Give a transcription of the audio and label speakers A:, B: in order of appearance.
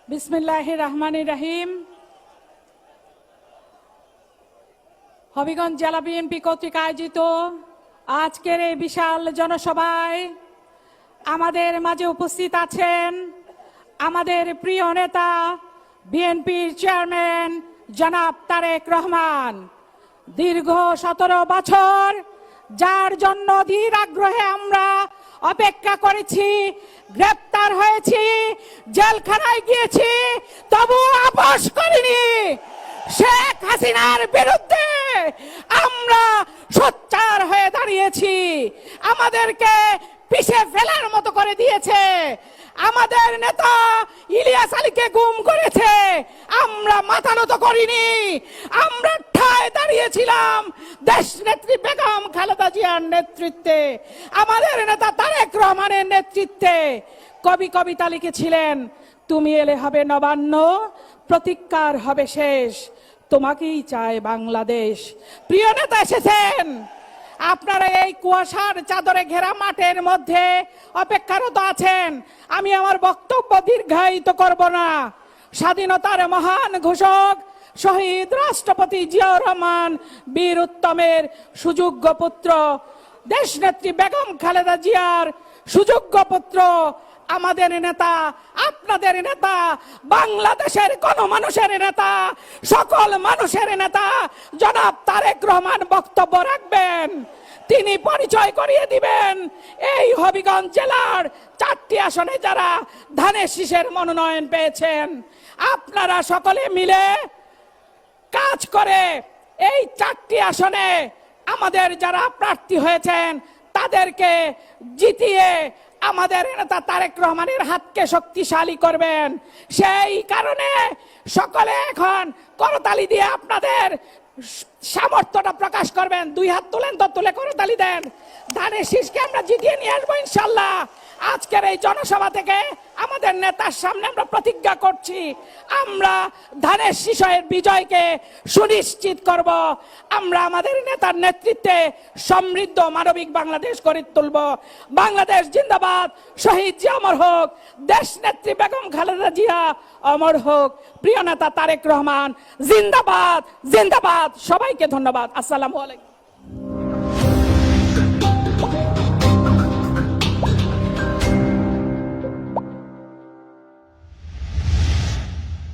A: বিসমিল্লাহির রহমানির রহিম। হবিগঞ্জ জেলা বিএনপি কর্তৃক আয়োজিত আজকের এই বিশাল জনসভায় আমাদের মাঝে উপস্থিত আছেন আমাদের প্রিয় নেতা বিএনপির চেয়ারম্যান জনাব তারেক রহমান। দীর্ঘ 17 বছর যার জন্য ধীর আগ্রহে আমরা অপেক্ষা করেছি, গ্রেপ্তার হয়েছি, জেলখানায় গিয়েছি, তবু আপোষ করিনি। শেখ হাসিনার বিরুদ্ধে আমরা সোচ্চার হয়ে দাঁড়িয়েছি। আমাদেরকে পিছে ফেলার মতো করে দিয়েছে। আমাদের নেতা ইলিয়াস আলীকে গুম করেছে, আমরা মাথা নত করিনি। আমরা ঠায় দাঁড়িয়েছিলাম দেশ নেত্রী বেগম খালেদা জিয়ার নেতৃত্বে, আমাদের নেতা তারেক রহমানের নেতৃত্বে। কবি কবিতা লিখেছিলেন, তুমি এলে হবে নবান্ন, প্রতিজ্ঞার হবে শেষ, তোমাকেই চায় বাংলাদেশ। প্রিয় নেতা এসেছেন, আপনারা এই কুয়াশার চাদরে ঘেরা মাঠের মধ্যে অপেক্ষারত আছেন। আমি আমার বক্তব্য দীর্ঘায়িত করব না। স্বাধীনতার মহান ঘোষক শহীদ রাষ্ট্রপতি জিয়াউর রহমান বীর উত্তমের সুযোগ্য পুত্র, দেশনেত্রী বেগম খালেদা জিয়ার সুযোগ্য পুত্র, আমাদের নেতা, আপনাদের নেতা, বাংলাদেশের গণমানুষের নেতা, সকল মানুষের নেতা জনাব তারেক রহমান বক্তব্য রাখবেন। তিনি পরিচয় করিয়ে দিবেন এই হবিগঞ্জ জেলার 4টি আসনে যারা ধানের শীষের মনোনয়ন পেয়েছেন। আপনারা সকলে মিলে কাজ করে এই 4টি আসনে আমাদের যারা প্রার্থী হয়েছেন তাদেরকে জিতিয়ে আমাদের নেতা তারেক রহমানের হাতকে শক্তিশালী করবেন। সেই কারণে সকলে এখন করতালি দিয়ে আপনাদের সামর্থ্যটা প্রকাশ করবেন। 2 হাত তুলেন তো, তুলে করতালি দেন। ধানের শীষকে আমরা জিতিয়ে নিয়ে আসবো ইনশাল্লাহ। আজকের এই জনসভা থেকে আমাদের নেতার সামনে আমরা প্রতিজ্ঞা করছি, আমরা ধানের শীষের বিজয়কে সুনিশ্চিত করব। আমরা আমাদের নেতার নেতৃত্বে সমৃদ্ধ মানবিক বাংলাদেশ গড়ে তুলব। বাংলাদেশ জিন্দাবাদ, শহীদ জিয়া অমর হোক, দেশ নেত্রী বেগম খালেদা জিয়া অমর হোক, প্রিয় নেতা তারেক রহমান জিন্দাবাদ জিন্দাবাদ। সবাইকে ধন্যবাদ। আসসালামু আলাইকুম।